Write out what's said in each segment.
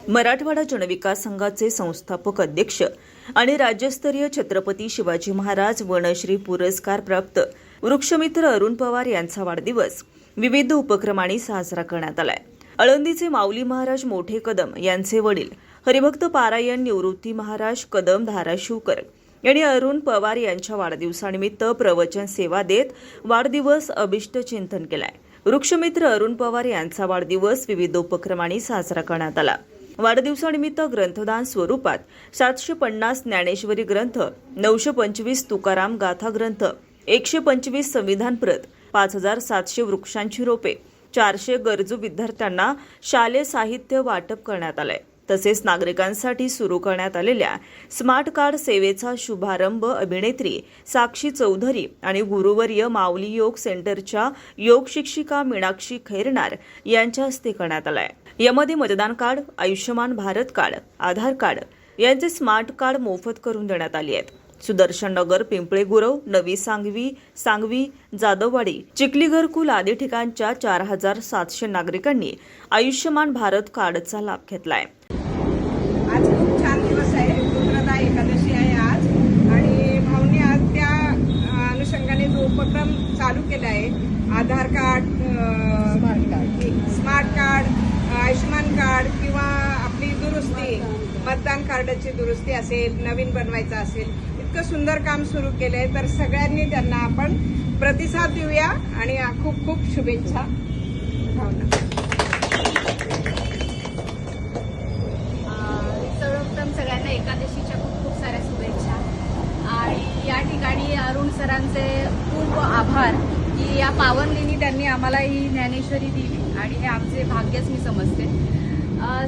मराठवाडा जनविकास संघाचे संस्थापक अध्यक्ष आणि राज्यस्तरीय छत्रपती शिवाजी महाराज वनश्री पुरस्कार प्राप्त वृक्षमित्र अरुण पवार यांचा वाढदिवस विविध उपक्रमांनी साजरा करण्यात आलाय। आळंदीचे माऊली महाराज मोठे कदम यांचे वडील हरिभक्त पारायण निवृत्ती महाराज कदम धाराशिवकर यांनी अरुण पवार यांच्या वाढदिवसानिमित्त प्रवचन सेवा देत वाढदिवस अभिष्ट चिंतन केलाय। वृक्षमित्र अरुण पवार यांचा वाढदिवस विविध उपक्रमांनी साजरा करण्यात आला। वाढदिवसानिमित्त ग्रंथदान स्वरूपात 750 ज्ञानेश्वरी ग्रंथ, 925 तुकाराम गाथा ग्रंथ, 125 संविधान प्रत, 5700 वृक्षांची रोपे, 400 गरजू विद्यार्थ्यांना शालेय साहित्य वाटप करण्यात आलंय। तसेच नागरिकांसाठी सुरू करण्यात आलेल्या स्मार्ट कार्ड सेवेचा शुभारंभ अभिनेत्री साक्षी चौधरी आणि गुरुवर्य माऊली योग सेंटरच्या योग शिक्षिका मीनाक्षी खैरनार यांच्या हस्ते करण्यात आलाय। यामध्ये मतदान कार्ड, आयुष्यमान भारत कार्ड, आधार कार्ड यांचे स्मार्ट कार्ड मोफत करून देण्यात आली आहेत। सुदर्शन नगर, पिंपळे गुरव, नवी सांगवी, जाधववाडी, चिखली घरकुल आदी ठिकाणच्या 4700 नागरिकांनी आयुष्यमान भारत कार्डचा लाभ घेतलाय। आज खूप छान दिवस आहे, रुद्रदा एकादशी आहे आज, आणि भाऊनी आज त्या अनुषंगाने जो उपक्रम चालू केला आहे, Aadhaar card, smart card, Ayushman card किंवा आपली दुरुस्ती, मतदान कार्डाची दुरुस्ती असेल, नवीन बनवायचं असेल, इतकं सुंदर काम सुरू केलंय। तर सगळ्यांनी त्यांना आपण प्रतिसाद देऊया आणि खूप खूप शुभेच्छा। भावना, सर्वप्रथम सगळ्यांना एकादशीच्या खूप खूप साऱ्या शुभेच्छा। आणि या ठिकाणी अरुण सरांचे खूप आभार की या पावनदिनी त्यांनी आम्हाला ही ज्ञानेश्वरी दिली आणि हे आमचे भाग्यच मी समजते।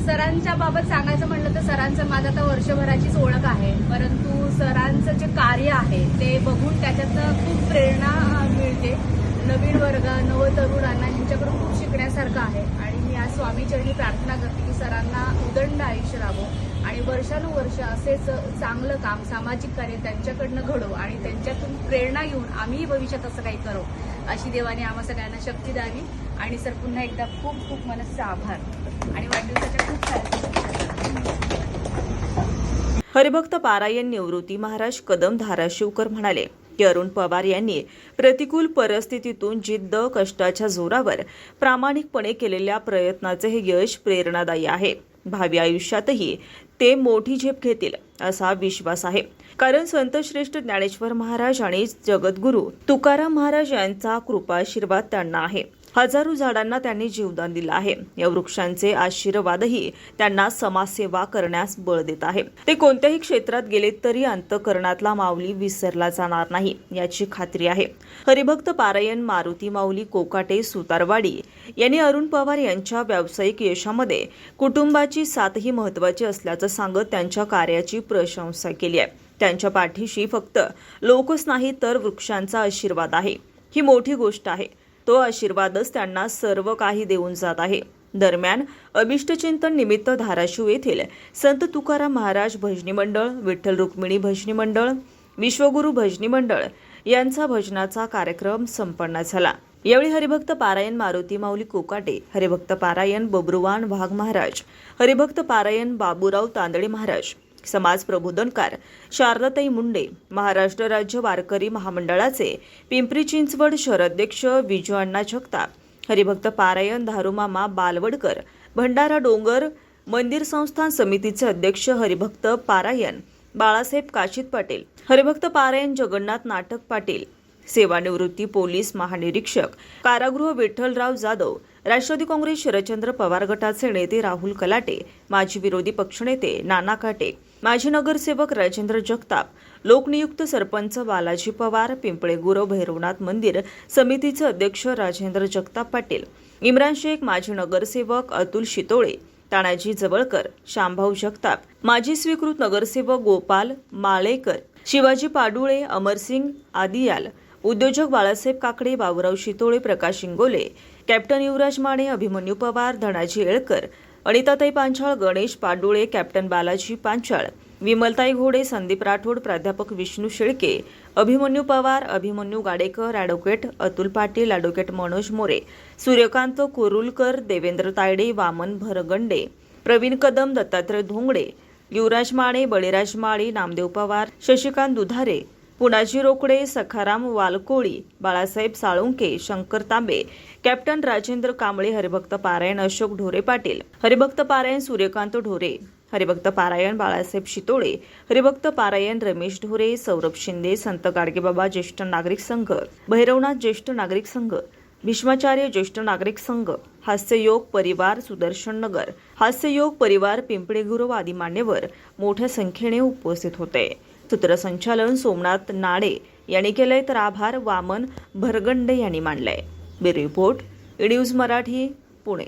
सरांच्या बाबत सांगायचं म्हटलं तर सरांचं माझं आता वर्षभराचीच ओळख आहे, परंतु सरांचं जे कार्य आहे ते बघून त्याच्यातनं खूप प्रेरणा मिळते। नवीन वर्ग, नवतरुणांना यांच्याकडून खूप शिकण्यासारखं आहे आणि मी आज स्वामीचरणी प्रार्थना करते की सरांना उदंड आयुष्य लाभो आणि वर्षानुवर्ष असेच चांगलं काम, सामाजिक कार्य त्यांच्याकडनं घडो आणि त्यांच्यातून प्रेरणा घेऊन आम्ही भविष्यात असं काही करू अशी देवाने आम्हा सगळ्यांना शक्ती द्यावी। आणि सर पुन्हा एकदा खूप खूप मनस्से आभार आणि वाढदिवसाच्या खूप साऱ्या। हरिभक्त पारायण निवृत्ती महाराज कदम धाराशिवकर म्हणाले की अरुण पवार यांनी प्रतिकूल परिस्थितीतून जिद्द, कष्टाच्या जोरावर प्रामाणिकपणे केलेल्या प्रयत्नाचे हे यश प्रेरणादायी आहे। भावी आयुष्यातही ते मोठी झेप घेतील असा विश्वास आहे, कारण संत श्रेष्ठ ज्ञानेश्वर महाराज आणि जगद्गुरू तुकाराम महाराज यांचा कृपाशीर्वाद त्यांना आहे। हजारो झाडांना त्यांनी जीवदान दिलं आहे। या वृक्षांचे आशीर्वादही त्यांना समाजसेवा करण्यास बळ देत आहे। ते कोणत्याही क्षेत्रात गेले तरी अंतःकरणातला माऊली विसरला जाणार नाही याची खात्री आहे। हरिभक्त पारायण मारुती माऊली कोकाटे सुतारवाडी यांनी अरुण पवार यांच्या व्यावसायिक यशामध्ये कुटुंबाची साथही महत्त्वाची असल्याचं सांगत त्यांच्या कार्याची प्रशंसा केली आहे। त्यांच्या पाठीशी फक्त लोकच नाही तर वृक्षांचा आशीर्वाद आहे, ही मोठी गोष्ट आहे। तो आशीर्वादच त्यांना सर्व काही देऊन जात आहे। दरम्यान अभिष्टचिंतन निमित्त धाराशिव येथील संत तुकाराम महाराज भजनी मंडळ, विठ्ठल रुक्मिणी भजनी मंडळ, विश्वगुरू भजनी मंडळ यांचा भजनाचा कार्यक्रम संपन्न झाला। यावेळी हरिभक्त पारायण मारुती माऊली कोकाटे, हरिभक्त पारायण बबरुवान वाघ महाराज, हरिभक्त पारायण बाबूराव तांदळे महाराज, समाज प्रबोधनकार शारदाताई मुंडे, महाराष्ट्र राज्य वारकरी महामंडळाचे पिंपरी चिंचवड शहराध्यक्ष विजयअण्णा जगताप, हरिभक्त पारायण धारुमामा बालवडकर, भंडारा डोंगर मंदिर संस्थान समितीचे अध्यक्ष हरिभक्त पारायण बाळासाहेब काशीद पाटील, हरिभक्त पारायण जगन्नाथ नाटक पाटील, सेवानिवृत्ती पोलीस महानिरीक्षक कारागृह विठ्ठलराव जाधव, राष्ट्रवादी काँग्रेस शरदचंद्र पवार गटाचे नेते राहुल कलाटे, माजी विरोधी पक्षनेते नाना काटे, माजी नगरसेवक राजेंद्र जगताप, लोकनियुक्त सरपंच बालाजी पवार, पिंपळे गुरव भैरवनाथ मंदिर समितीचे अध्यक्ष राजेंद्र जगताप पाटील, इम्रान शेख, माजी नगरसेवक अतुल शितोळे, तानाजी जवळकर, शामभाऊ जगताप, माजी स्वीकृत नगरसेवक गोपाल माळेकर, शिवाजी पाडुळे, अमरसिंग आदियाल, उद्योजक बाळासाहेब काकडे, बाबूराव शितोळे, प्रकाश इंगोले, कॅप्टन युवराज माने, अभिमन्यू पवार, धनाजी येळकर, अनिताताई पांचाळ, गणेश पाडुळे, कॅप्टन बालाजी पांचाळ, विमलताई घोडे, संदीप राठोड, प्राध्यापक विष्णू शेळके, अभिमन्यू पवार, अभिमन्यू गाडेकर, ॲडव्होकेट अतुल पाटील, ॲडव्होकेट मनोज मोरे, सूर्यकांत कुरुलकर, देवेंद्र तायडे, वामन भरगंडे, प्रवीण कदम, दत्तात्रय धोंगडे, युवराज माळे, बळीराज माळी, नामदेव पवार, शशिकांत दुधारे, पुनाजी रोकडे, सखाराम वालकोळी, बाळासाहेब साळुंके, शंकर तांबे, कॅप्टन राजेंद्र कांबळे, हरिभक्त पारायण अशोक ढोरे पाटील, हरिभक्त पारायण सूर्यकांत ढोरे, हरिभक्त पारायण बाळासाहेब शितोळे, हरिभक्त पारायण रमेश ढोरे, सौरभ शिंदे, संत गाडगेबाबा ज्येष्ठ नागरिक संघ, भैरवनाथ ज्येष्ठ नागरिक संघ, भीष्माचार्य ज्येष्ठ नागरिक संघ, हास्ययोग परिवार सुदर्शन नगर, हास्ययोग परिवार पिंपळे गुरव आदी मान्यवर मोठ्या संख्येने उपस्थित होते. सूत्रसंचालन सोमनाथ नाडे यांनी केलंय तर आभार वामन भरगंडे यांनी मानलंय. Bureau report, news Marathi, Pune.